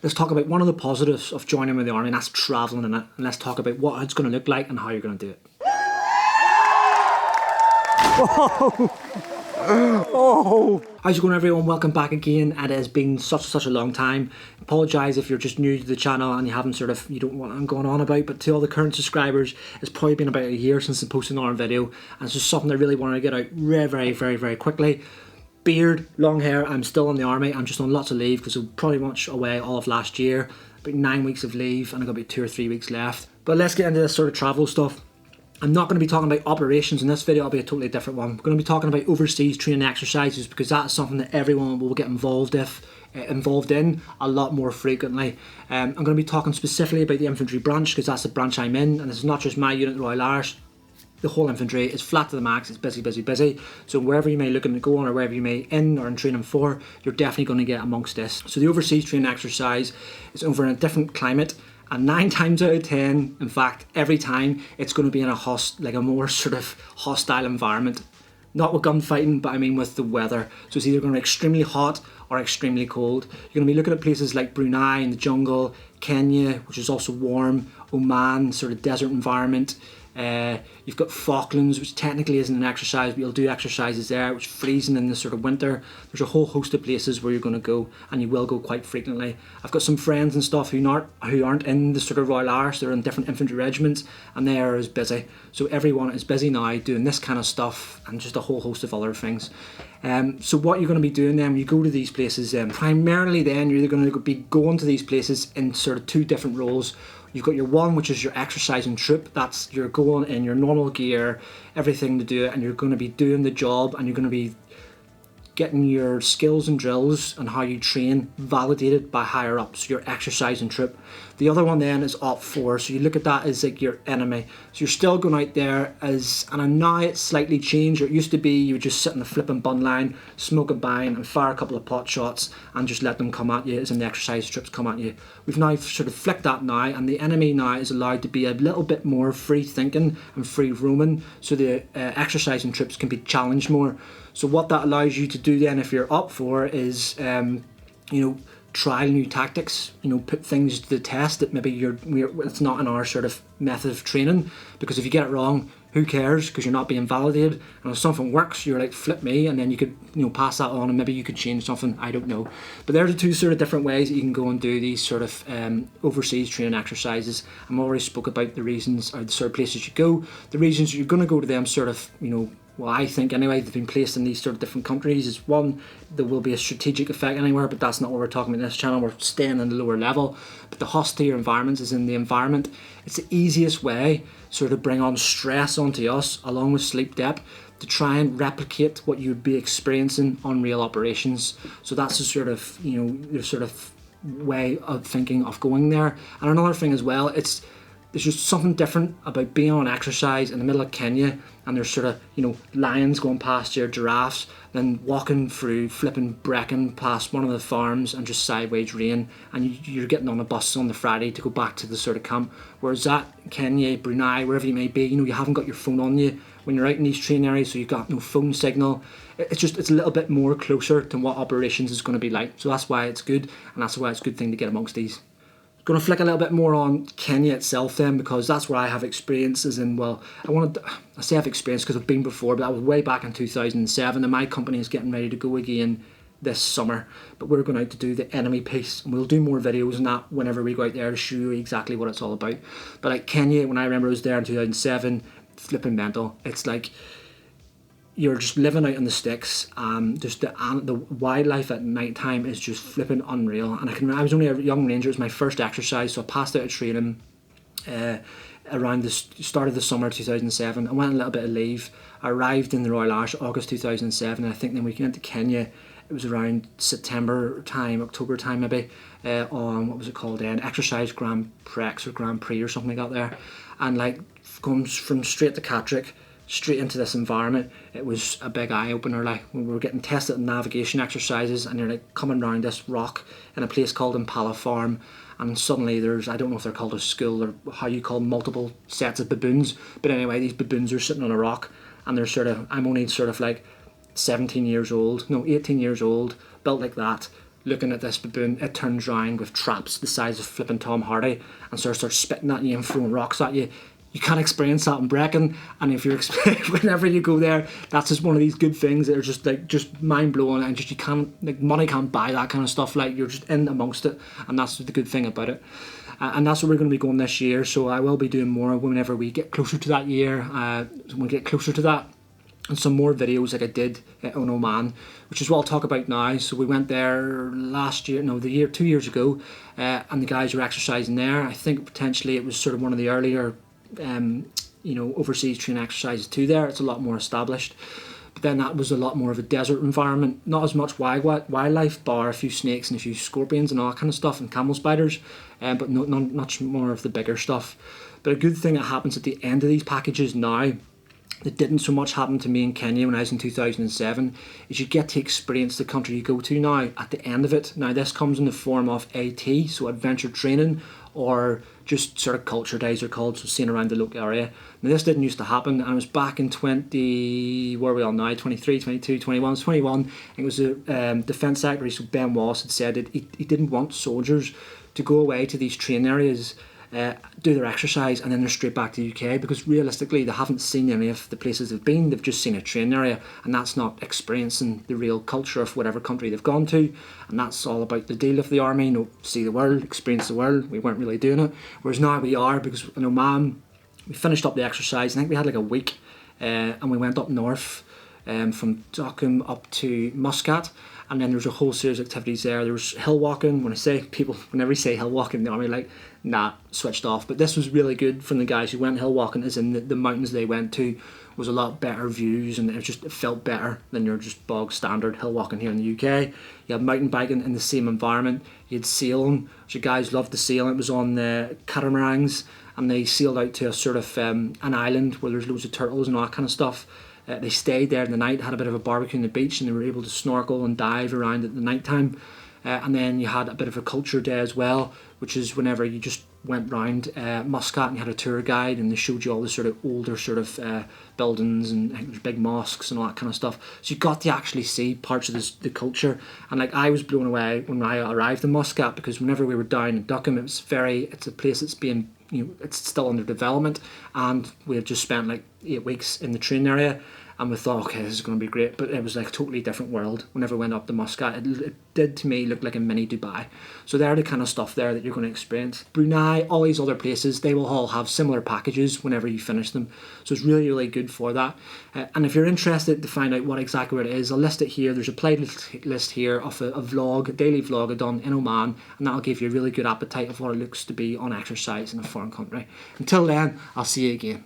let's talk about one of the positives of joining with the army, and that's travelling in it. And let's talk about what it's going to look like and how you're going to do it. Oh! How's it going, everyone? Welcome back again. It has been such a long time. Apologise if you're just new to the channel and you haven't you don't know what I'm going on about, but to all the current subscribers, it's probably been about a year since I posted another video, and it's just something I really wanted to get out very quickly. Beard, long hair, I'm still in the army. I'm just on lots of leave because I'm pretty much away all of last year. About 9 weeks of leave and I've got about 2 or 3 weeks left. But let's get into this sort of travel stuff. I'm not going to be talking about operations in this video, it'll be a totally different one. I'm going to be talking about overseas training exercises because that's something that everyone will get involved in a lot more frequently. I'm going to be talking specifically about the infantry branch because that's the branch I'm in, and this is not just my unit, the Royal Irish. The whole infantry is flat to the max, it's busy. So wherever you may looking to go on or wherever you may in or in training for, you're definitely going to get amongst this. So the overseas training exercise is over in a different climate. And 9 times out of 10, in fact, every time, it's going to be in a more sort of hostile environment. Not with gunfighting, but I mean with the weather. So it's either going to be extremely hot or extremely cold. You're going to be looking at places like Brunei in the jungle, Kenya, which is also warm, Oman, sort of desert environment. You've got Falklands, which technically isn't an exercise, but you'll do exercises there, which is freezing in the sort of winter. There's a whole host of places where you're going to go, and you will go quite frequently. I've got some friends and stuff who aren't in the sort of Royal Irish, they're in different infantry regiments, and they are as busy. So everyone is busy now doing this kind of stuff, and just a whole host of other things. So what you're going to be doing then when you go to these places, primarily then you're either going to be going to these places in sort of 2 different roles. You've got your one, which is your exercising troop. That's you're going in your normal gear, everything to do it, and you're going to be doing the job, and you're going to be getting your skills and drills and how you train validated by higher ups, your exercising troop. The other one then is Op 4, so you look at that as like your enemy. So you're still going out there as, and now it's slightly changed. It used to be you would just sit in the flipping bun line, smoke a bine and fire a couple of pot shots and just let them come at you as in the exercise troops come at you. We've now sort of flicked that now, and the enemy now is allowed to be a little bit more free thinking and free roaming, so the exercising troops can be challenged more. So what that allows you to do then if you're up for is, try new tactics, put things to the test that maybe it's not in our sort of method of training, because if you get it wrong, who cares, because you're not being validated. And if something works, you're like, flip me, and then you could pass that on, and maybe you could change something, I don't know. But there are 2 sort of different ways that you can go and do these sort of overseas training exercises. I've already spoke about the reasons, or the sort of places you go, the reasons you're going to go to them sort of, well, I think anyway, they've been placed in these sort of different countries. Is one, there will be a strategic effect anywhere, but that's not what we're talking about in this channel. We're staying in the lower level. But the hostile environments is in the environment. It's the easiest way sort of bring on stress onto us, along with sleep debt, to try and replicate what you'd be experiencing on real operations. So that's the sort of, your sort of way of thinking of going there. And another thing as well, there's just something different about being on exercise in the middle of Kenya, and there's sort of, lions going past you, giraffes, then walking through flipping Brecon past one of the farms and just sideways rain, and you're getting on a bus on the Friday to go back to the sort of camp. Whereas that Kenya, Brunei, wherever you may be, you haven't got your phone on you when you're out in these training areas, so you've got no phone signal. It's a little bit more closer to what operations is going to be like. So that's why it's good, and that's why it's a good thing to get amongst these. Going to flick a little bit more on Kenya itself then, because that's where I have experiences in. Well, I say I've experience because I've been before, but that was way back in 2007, and my company is getting ready to go again this summer. But we're going out to do the enemy piece, and we'll do more videos on that whenever we go out there to show you exactly what it's all about. But like Kenya, when I remember I was there in 2007, flipping mental. It's like you're just living out in the sticks. Just the wildlife at night time is just flipping unreal. And I was only a young ranger. It was my first exercise, so I passed out of training around the start of the summer 2007. I went on a little bit of leave. I arrived in the Royal Irish August 2007, and I think then we went to Kenya. It was around September time, October time maybe, on, what was it called then, Exercise Grand Prix or something like that there. And like comes from straight to Catterick, straight into this environment. It was a big eye-opener. Like when we were getting tested in navigation exercises, and you're like coming around this rock in a place called Impala Farm, and suddenly there's, I don't know if they're called a school or how you call multiple sets of baboons, but anyway, these baboons are sitting on a rock, and they're sort of, I'm only sort of like 18 years old, built like that, looking at this baboon, it turns around with traps the size of flipping Tom Hardy and sort of starts spitting at you and throwing rocks at you. You can't experience that in Brecon, and if you're whenever you go there, that's just one of these good things that are just mind blowing, and just you can't, like, money can't buy that kind of stuff. Like, you're just in amongst it, and that's the good thing about it. And that's where we're going to be going this year. So I will be doing more whenever we get closer to that year. When we get closer to that, and some more videos like I did on Oman, which is what I'll talk about now. So we went there last year, no, 2 years ago, and the guys were exercising there. I think potentially it was sort of one of the earlier overseas training exercises too there. It's a lot more established. But then that was a lot more of a desert environment, not as much wildlife, bar a few snakes and a few scorpions and all that kind of stuff, and camel spiders, but not much more of the bigger stuff. But a good thing that happens at the end of these packages now, that didn't so much happen to me in Kenya when I was in 2007, is you get to experience the country you go to now at the end of it. Now this comes in the form of AT, so adventure training, or just sort of culture days are called, so seeing around the local area. Now this didn't used to happen, and it was back in where are we all now, 23, 22, 21, it was 21. It was the Defence Secretary, so Ben Wallace, had said that he didn't want soldiers to go away to these training areas, do their exercise, and then they're straight back to the UK, because realistically they haven't seen any of the places they've been. They've just seen a training area, and that's not experiencing the real culture of whatever country they've gone to. And that's all about the deal of the army, see the world, experience the world. We weren't really doing it, whereas now we are, because in Oman we finished up the exercise. I think we had like a week, and we went up north, from Dokkum up to Muscat. And then there was a whole series of activities there. There was hill walking. Whenever you say hill walking in the army, like, nah, switched off. But this was really good from the guys who went hill walking, as in the mountains they went to was a lot better views, and it felt better than your just bog standard hill walking here in the UK. You had mountain biking in the same environment. You had sailing, which the guys loved to sail. It was on the catamarans, and they sailed out to a sort of an island where there's loads of turtles and all that kind of stuff. They stayed there in the night, had a bit of a barbecue on the beach, and they were able to snorkel and dive around at the night time. And then you had a bit of a culture day as well, which is whenever you just went round Muscat, and you had a tour guide, and they showed you all the sort of older sort of buildings, and I think there's big mosques and all that kind of stuff. So you got to actually see parts of the culture. And like, I was blown away when I arrived in Muscat, because whenever we were down in Dokkum, it's a place that's being, it's still under development, and we had just spent like 8 weeks in the training area, and we thought, okay, this is going to be great. But it was like a totally different world whenever we went up to Muscat. It did to me look like a mini Dubai. So they're the kind of stuff there that you're going to experience. Brunei, all these other places, they will all have similar packages whenever you finish them. So it's really, really good for that. And if you're interested to find out what exactly it is, I'll list it here. There's a playlist here of a daily vlog I've done in Oman, and that'll give you a really good appetite of what it looks to be on exercise in a foreign country. Until then, I'll see you again.